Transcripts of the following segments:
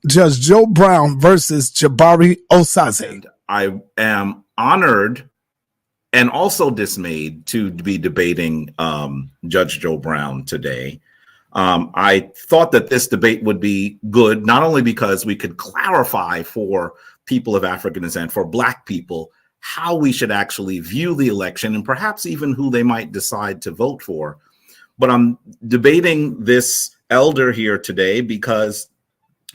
Judge Joe Brown versus Jabari Osaze. And I am honored and also dismayed to be debating Judge Joe Brown today. I thought that this debate would be good, not only because we could clarify for people of African descent, for Black people, how we should actually view the election and perhaps even who they might decide to vote for. But I'm debating this elder here today because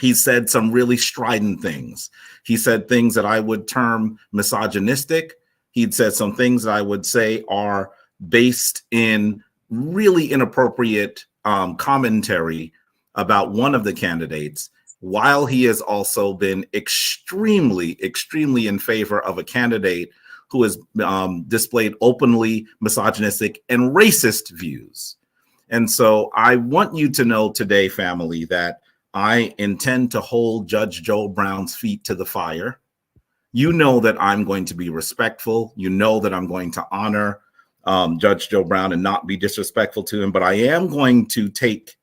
he said some really strident things. He said things that I would term misogynistic. He'd said some things that I would say are based in really inappropriate commentary about one of the candidates, while he has also been extremely in favor of a candidate who has displayed openly misogynistic and racist views. And so I want you to know today, family, that I intend to hold Judge Joe Brown's feet to the fire. You know that I'm going to be respectful. You know that I'm going to honor Judge Joe Brown and not be disrespectful to him, but I am going to take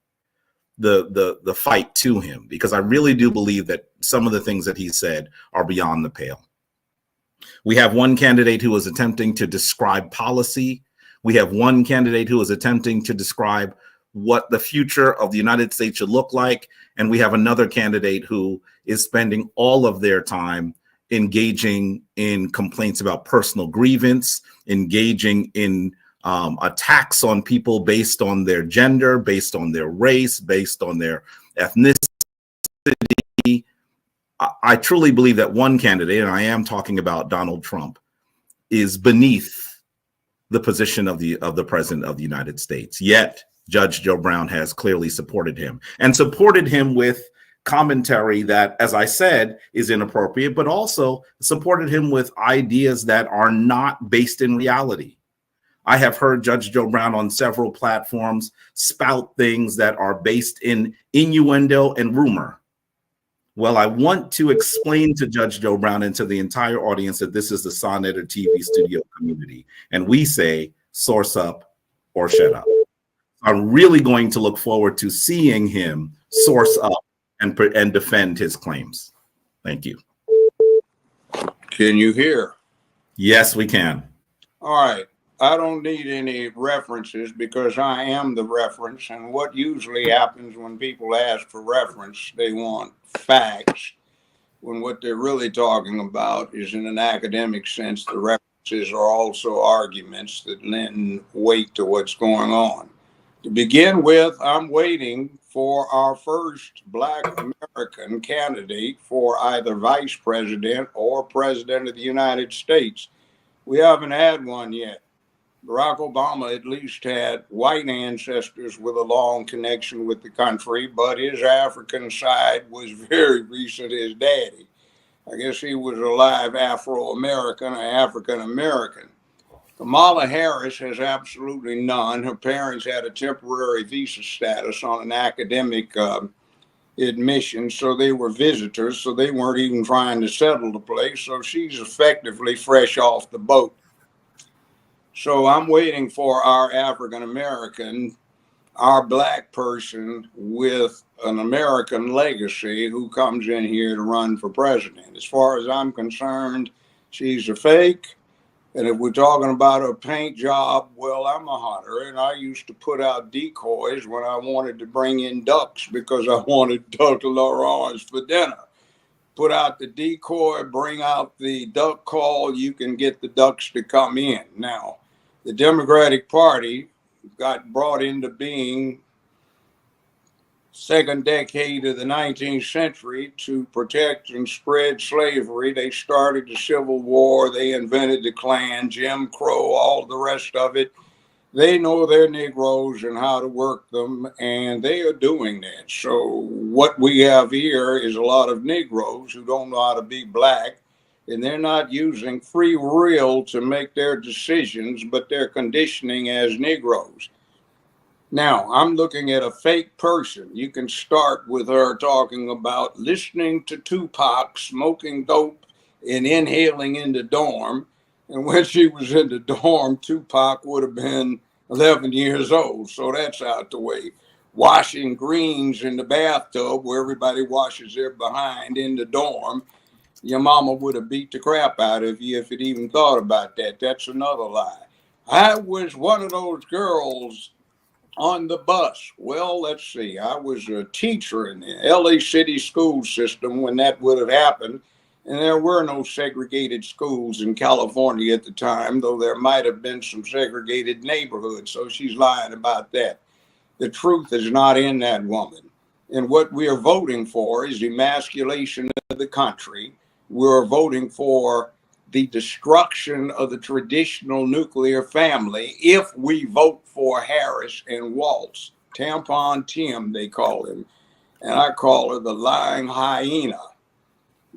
the fight to him because I really do believe that some of the things that he said are beyond the pale. We have one candidate who is attempting to describe policy. We have one candidate who is attempting to describe what the future of the United States should look like. And we have another candidate who is spending all of their time engaging in complaints about personal grievance, engaging in attacks on people based on their gender, based on their race, based on their ethnicity. I truly believe that one candidate, and I am talking about Donald Trump, is beneath the position of the president of the United States. Yet Judge Joe Brown has clearly supported him and supported him with commentary that, as I said, is inappropriate, but also supported him with ideas that are not based in reality. I have heard Judge Joe Brown on several platforms spout things that are based in innuendo and rumor. Well, I want to explain to Judge Joe Brown and to the entire audience that this is the sa.neter TV studio community, and we say source up or shut up. I'm really going to look forward to seeing him source up and defend his claims. Thank you. Can you hear? Yes, we can. All right. I don't need any references because I am the reference. And what usually happens when people ask for reference, they want facts, when what they're really talking about is, in an academic sense, the references are also arguments that lend weight to what's going on. To begin with, I'm waiting for our first Black American candidate for either vice president or president of the United States. We haven't had one yet. Barack Obama at least had white ancestors with a long connection with the country, but his African side was very recent as daddy. I guess he was alive Afro-American or African-American. Kamala Harris has absolutely none. Her parents had a temporary visa status on an academic admission, so they were visitors, so they weren't even trying to settle the place, so she's effectively fresh off the boat. So I'm waiting for our African-American, our Black person with an American legacy who comes in here to run for president. As far as I'm concerned, she's a fake. And if we're talking about a paint job, well, I'm a hunter, and I used to put out decoys when I wanted to bring in ducks because I wanted duck l'orange for dinner. Put out the decoy, bring out the duck call, you can get the ducks to come in. Now, the Democratic Party got brought into being second decade of the 19th century to protect and spread slavery. They started the Civil War. They invented the Klan, Jim Crow, all the rest of it. They know their Negroes and how to work them, and they are doing that. So what we have here is a lot of Negroes who don't know how to be Black, and they're not using free will to make their decisions, but they're conditioning as Negroes. Now, I'm looking at a fake person. You can start with her talking about listening to Tupac, smoking dope, and inhaling in the dorm. And when she was in the dorm, Tupac would have been 11 years old. So that's out the way. washing greens in the bathtub where everybody washes their behind in the dorm, your mama would have beat the crap out of you if it even thought about that. That's another lie. I was one of those girls on the bus. Well, let's see. I was a teacher in the LA City school system when that would have happened. And there were no segregated schools in California at the time, though there might have been some segregated neighborhoods. So she's lying about that. The truth is not in that woman. And what we are voting for is emasculation of the country. We're voting for the destruction of the traditional nuclear family if we vote for Harris and Waltz. Tampon Tim, they call him. And I call her the lying hyena,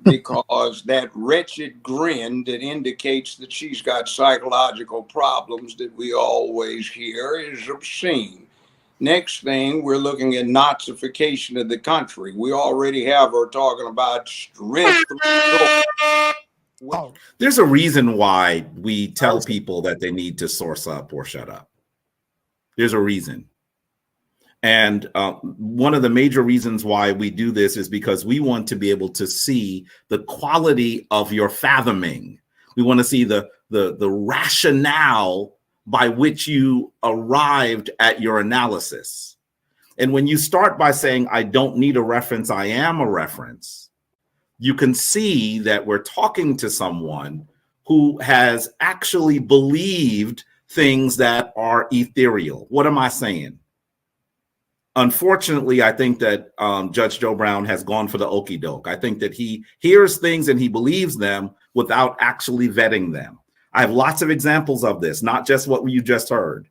because that wretched grin that indicates that she's got psychological problems that we always hear is obscene. Next thing, we're looking at Nazification of the country. We already have her talking about strength. There's a reason why we tell people that they need to source up or shut up. There's a reason. And one of the major reasons why we do this is because we want to be able to see the quality of your fathoming. We want to see the rationale by which you arrived at your analysis. And when you start by saying, I don't need a reference, I am a reference, you can see that we're talking to someone who has actually believed things that are ethereal. What am I saying? Unfortunately, I think that Judge Joe Brown has gone for the okie doke. I think that he hears things and he believes them without actually vetting them. I have lots of examples of this, not just what you just heard.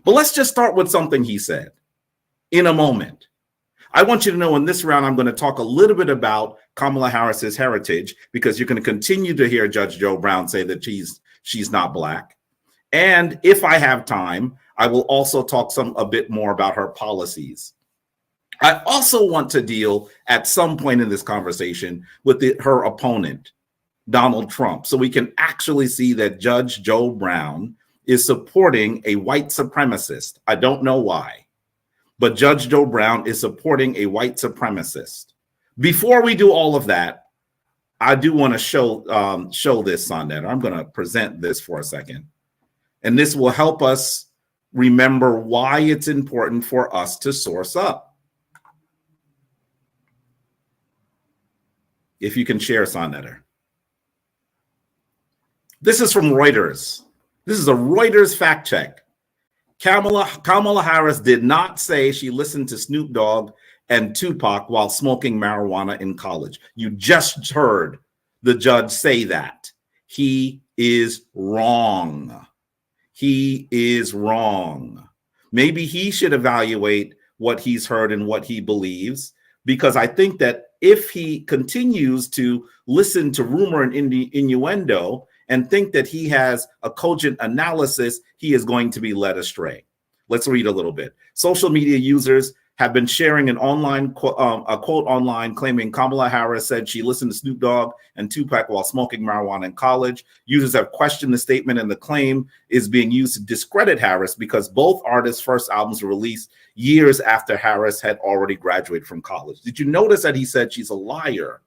But let's just start with something he said in a moment. I want you to know in this round, I'm going to talk a little bit about Kamala Harris's heritage, because you're going to continue to hear Judge Joe Brown say that she's not Black. And if I have time, I will also talk a bit more about her policies. I also want to deal at some point in this conversation with her opponent, Donald Trump, so we can actually see that Judge Joe Brown is supporting a white supremacist. I don't know why, but Judge Joe Brown is supporting a white supremacist. Before we do all of that, I do want to show this on that. I'm going to present this for a second, and this will help us remember why it's important for us to source up. If you can share, sa.neter. This is from Reuters. This is a Reuters fact check. Kamala Harris did not say she listened to Snoop Dogg and Tupac while smoking marijuana in college. You just heard the judge say that. He is wrong. He is wrong. Maybe he should evaluate what he's heard and what he believes, because I think that if he continues to listen to rumor and innuendo and think that he has a cogent analysis, he is going to be led astray. Let's read a little bit. Social media users have been sharing a quote online claiming Kamala Harris said she listened to Snoop Dogg and Tupac while smoking marijuana in college. Users have questioned the statement, and the claim is being used to discredit Harris because both artists' first albums were released years after Harris had already graduated from college. Did you notice that he said she's a liar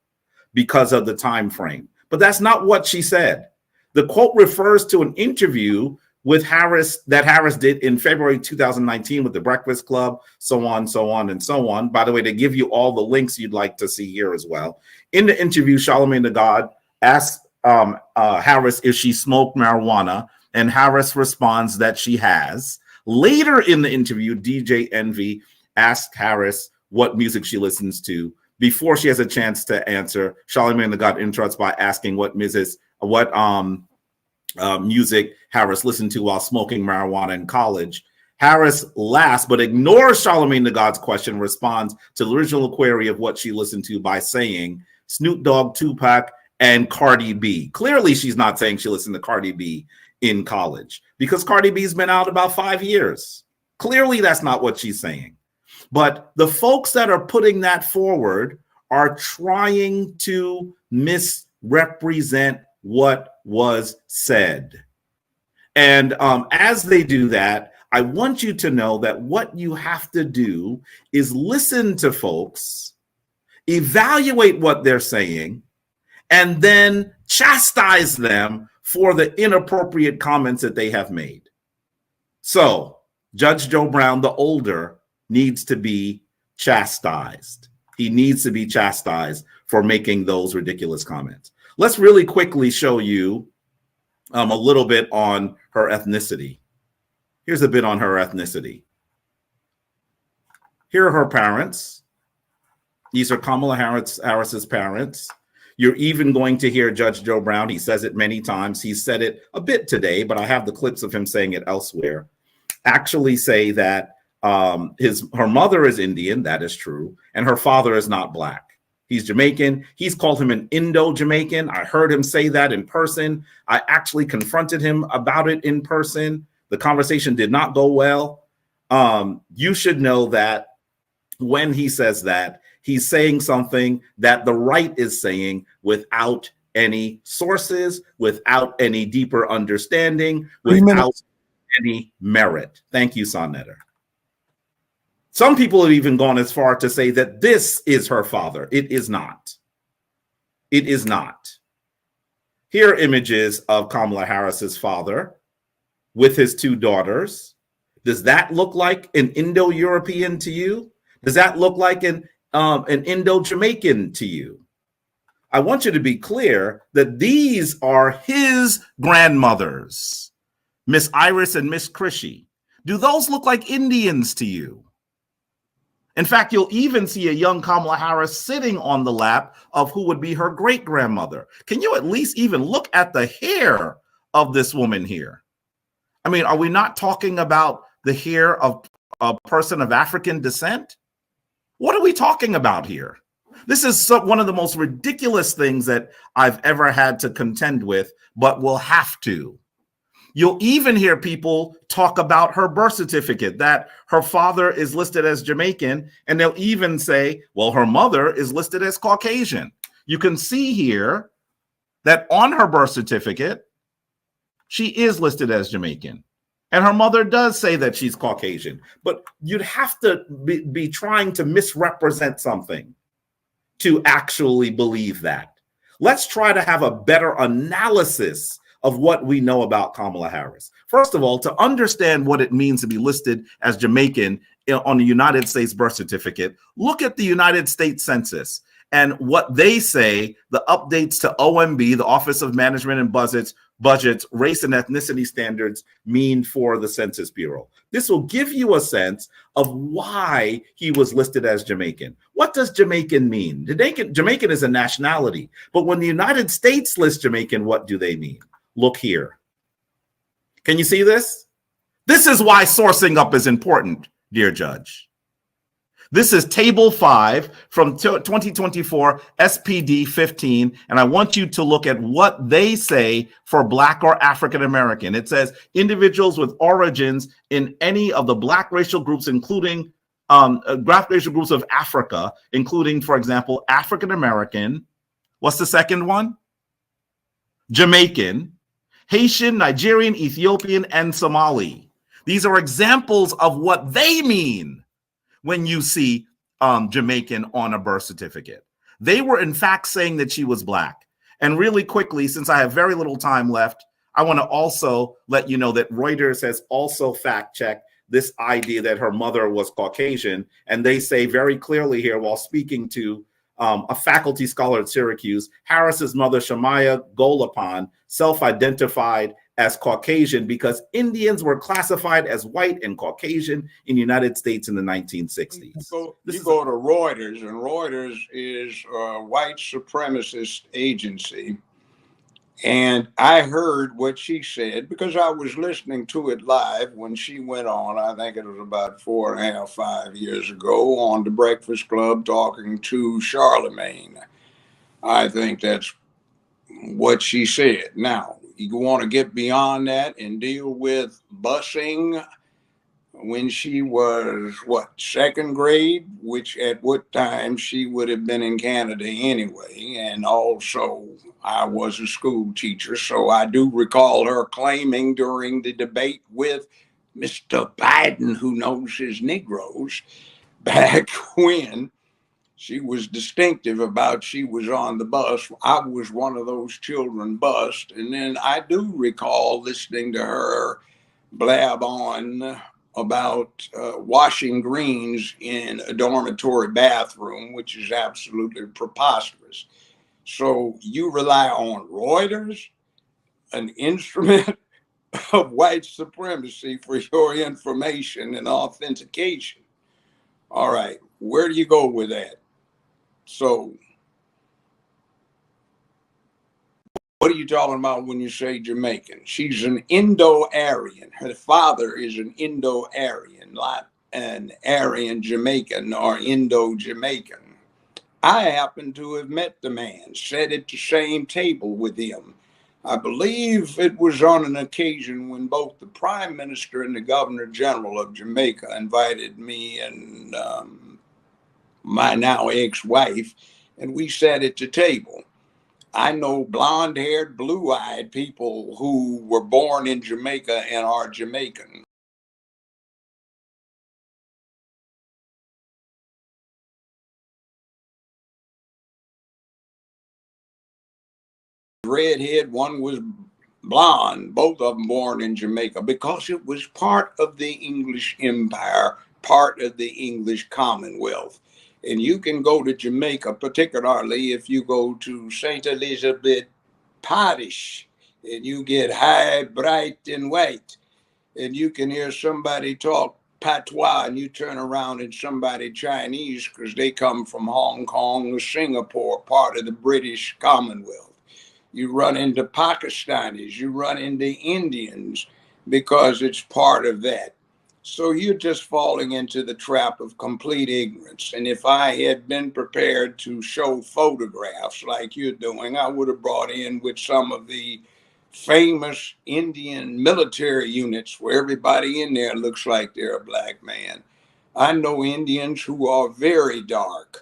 because of the time frame? But that's not what she said. The quote refers to an interview with Harris that Harris did in February 2019 with the Breakfast Club, so on, so on, and so on. By the way, they give you all the links you'd like to see here as well. In the interview, Charlamagne the God asks Harris if she smoked marijuana, and Harris responds that she has. Later in the interview, DJ Envy asks Harris what music she listens to. Before she has a chance to answer, Charlamagne the God interrupts by asking what music Harris listened to while smoking marijuana in college. Harris laughs but ignores Charlamagne the God's question, responds to the original query of what she listened to by saying Snoop Dogg, Tupac, and Cardi B. Clearly, she's not saying she listened to Cardi B in college, because Cardi B's been out about 5 years. Clearly, that's not what she's saying. But the folks that are putting that forward are trying to misrepresent what was said. And as they do that, I want you to know that what you have to do is listen to folks, evaluate what they're saying, and then chastise them for the inappropriate comments that they have made. So Judge Joe Brown, the older, needs to be chastised. He needs to be chastised for making those ridiculous comments. Let's really quickly show you a little bit on her ethnicity. Here's a bit on her ethnicity. Here are her parents. These are Kamala Harris's parents. You're even going to hear Judge Joe Brown. He says it many times. He said it a bit today, but I have the clips of him saying it elsewhere. Actually say that her mother is Indian. That is true. And her father is not black. He's Jamaican. He's called him an Indo-Jamaican. I heard him say that in person. I actually confronted him about it in person. The conversation did not go well. You should know that when he says that, he's saying something that the right is saying without any sources, without any deeper understanding, without any merit. Thank you, sa.neter. Some people have even gone as far to say that this is her father. It is not. It is not. Here are images of Kamala Harris's father with his two daughters. Does that look like an Indo-European to you? Does that look like an Indo-Jamaican to you? I want you to be clear that these are his grandmothers, Miss Iris and Miss Chrissy. Do those look like Indians to you? In fact, you'll even see a young Kamala Harris sitting on the lap of who would be her great-grandmother. Can you at least even look at the hair of this woman here? I mean, are we not talking about the hair of a person of African descent? What are we talking about here? This is one of the most ridiculous things that I've ever had to contend with, but will have to. You'll even hear people talk about her birth certificate, that her father is listed as Jamaican, and they'll even say, well, her mother is listed as Caucasian. You can see here that on her birth certificate, she is listed as Jamaican. And her mother does say that she's Caucasian, but you'd have to be trying to misrepresent something to actually believe that. Let's try to have a better analysis of what we know about Kamala Harris. First of all, to understand what it means to be listed as Jamaican on the United States birth certificate, look at the United States Census and what they say the updates to OMB, the Office of Management and Budgets, race and ethnicity standards mean for the Census Bureau. This will give you a sense of why he was listed as Jamaican. What does Jamaican mean? Jamaican is a nationality, but when the United States lists Jamaican, what do they mean? Look here. Can you see this? This is why sourcing up is important, dear judge. This is Table 5 from 2024 SPD 15, and I want you to look at what they say for Black or African American. It says individuals with origins in any of the Black racial groups, including Black racial groups of Africa, including, for example, African American. What's the second one? Jamaican, Haitian, Nigerian, Ethiopian, and Somali. These are examples of what they mean when you see Jamaican on a birth certificate. They were in fact saying that she was Black. And really quickly, since I have very little time left, I want to also let you know that Reuters has also fact-checked this idea that her mother was Caucasian. And they say very clearly here, while speaking to a faculty scholar at Syracuse, Harris's mother, Shamaya Golapan, self-identified as Caucasian because Indians were classified as white and Caucasian in the United States in the 1960s. You go to Reuters, and Reuters is a white supremacist agency. And I heard what she said because I was listening to it live when she went on. I think it was about 4.5, 5 years ago on The Breakfast Club talking to Charlemagne. I think that's what she said. Now, you want to get beyond that and deal with busing when she was, second grade, which at what time she would have been in Canada anyway. And also, I was a school teacher, so I do recall her claiming during the debate with Mr. Biden, who knows his Negroes, back when she was distinctive about she was on the bus. I was one of those children bused. And then I do recall listening to her blab on about washing greens in a dormitory bathroom, which is absolutely preposterous. So you rely on Reuters, an instrument of white supremacy, for your information and authentication. All right, where do you go with that? So, what are you talking about when you say Jamaican? She's an Indo-Aryan. Her father is an Indo-Aryan, not an Aryan Jamaican or Indo-Jamaican. I happen to have met the man, sat at the same table with him. I believe it was on an occasion when both the Prime Minister and the Governor General of Jamaica invited me and my now ex-wife, and we sat at the table. I know blonde-haired, blue-eyed people who were born in Jamaica and are Jamaican. Redhead, one was blonde, both of them born in Jamaica, because it was part of the English Empire, part of the English Commonwealth. And you can go to Jamaica, particularly if you go to St. Elizabeth Parish, and you get high, bright, and white, and you can hear somebody talk patois, and you turn around and somebody Chinese because they come from Hong Kong or Singapore, part of the British Commonwealth. You run into Pakistanis, you run into Indians because it's part of that. So you're just falling into the trap of complete ignorance. And if I had been prepared to show photographs like you're doing, I would have brought in with some of the famous Indian military units where everybody in there looks like they're a black man. I know Indians who are very dark.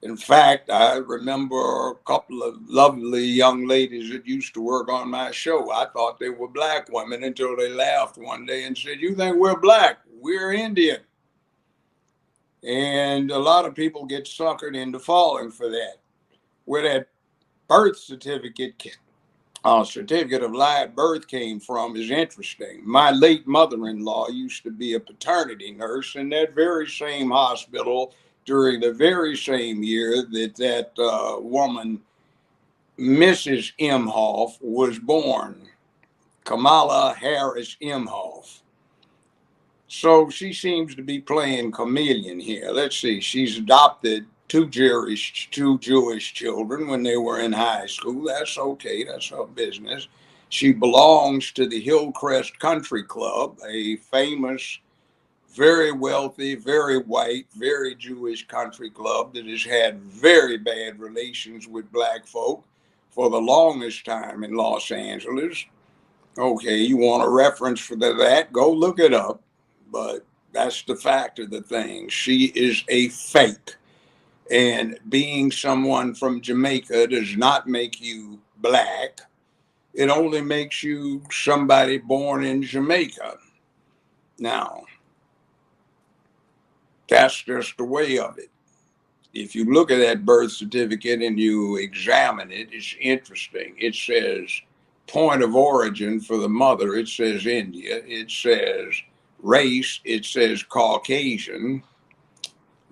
In fact, I remember a couple of lovely young ladies that used to work on my show. I thought they were black women until they laughed one day and said, "You think we're black? We're Indian." And a lot of people get suckered into falling for that. Where that birth certificate of live birth came from is interesting. My late mother-in-law used to be a paternity nurse in that very same hospital during the very same year that woman, Mrs. Imhoff, was born, Kamala Harris Imhoff. So she seems to be playing chameleon here. Let's see, she's adopted two Jewish children when they were in high school. That's okay, that's her business. She belongs to the Hillcrest Country Club, a famous, very wealthy, very white, very Jewish country club that has had very bad relations with black folk for the longest time in Los Angeles. Okay, you want a reference for that? Go look it up. But that's the fact of the thing. She is a fake. And being someone from Jamaica does not make you black. It only makes you somebody born in Jamaica. Now, that's just the way of it. If you look at that birth certificate and you examine it, it's interesting. It says point of origin for the mother, it says India. It says race, it says Caucasian.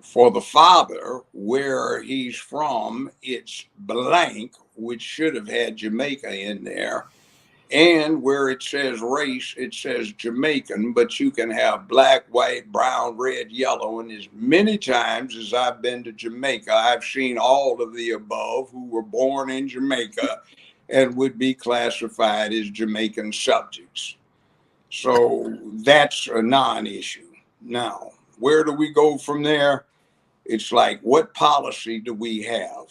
For the father, where he's from, it's blank, which should have had Jamaica in there. And where it says race, it says Jamaican, but you can have black, white, brown, red, yellow. And as many times as I've been to Jamaica, I've seen all of the above who were born in Jamaica and would be classified as Jamaican subjects. So that's a non-issue. Now, where do we go from there? It's like, what policy do we have?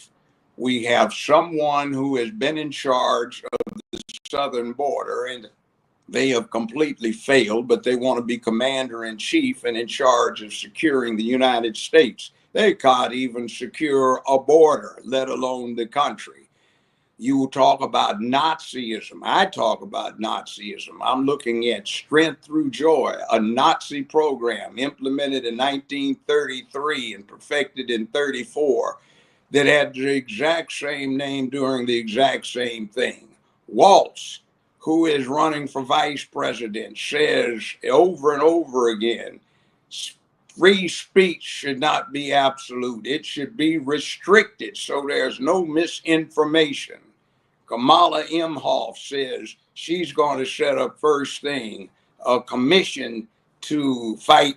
We have someone who has been in charge of the southern border, and they have completely failed, but they want to be commander in chief and in charge of securing the United States. They can't even secure a border, let alone the country. You will talk about Nazism. I talk about Nazism. I'm looking at Strength Through Joy, a Nazi program implemented in 1933 and perfected in 34 that had the exact same name doing the exact same thing. Waltz, who is running for vice president, says over and over again, free speech should not be absolute. It should be restricted so there's no misinformation. Kamala Imhoff says she's going to set up first thing a commission to fight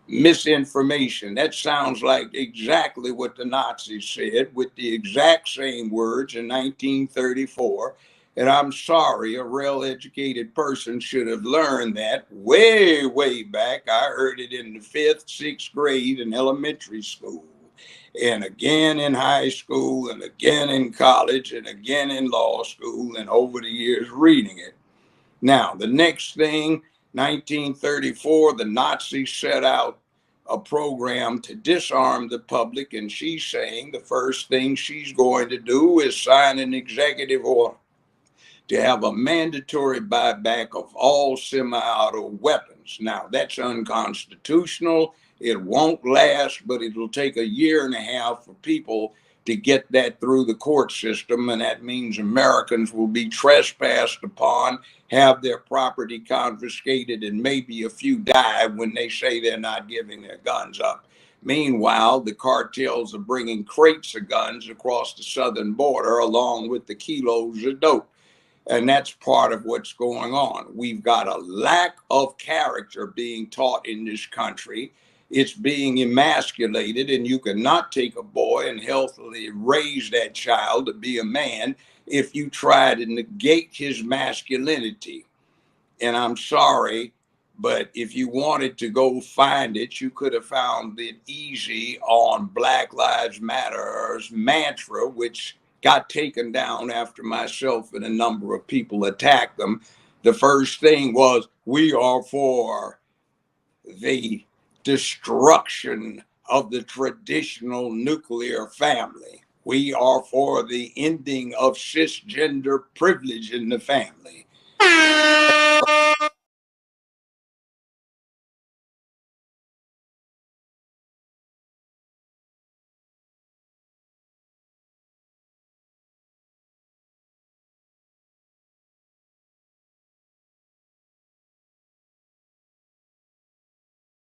misinformation. That sounds like exactly what the Nazis said with the exact same words in 1934. And I'm sorry, a well-educated person should have learned that way, way back. I heard it in the 5th, 6th grade in elementary school, and again in high school, and again in college, and again in law school, and over the years reading it. Now, the next thing, 1934, the Nazis set out a program to disarm the public, and she's saying the first thing she's going to do is sign an executive order to have a mandatory buyback of all semi-auto weapons. Now, that's unconstitutional. It won't last, but it'll take a year and a half for people to get that through the court system, and that means Americans will be trespassed upon, have their property confiscated, and maybe a few die when they say they're not giving their guns up. Meanwhile, the cartels are bringing crates of guns across the southern border along with the kilos of dope. And that's part of what's going on. We've got a lack of character being taught in this country. It's being emasculated, and you cannot take a boy and healthily raise that child to be a man if you try to negate his masculinity. And I'm sorry, but if you wanted to go find it, you could have found it easy on Black Lives Matter's mantra, which got taken down after myself and a number of people attacked them. The first thing was, we are for the destruction of the traditional nuclear family. We are for the ending of cisgender privilege in the family.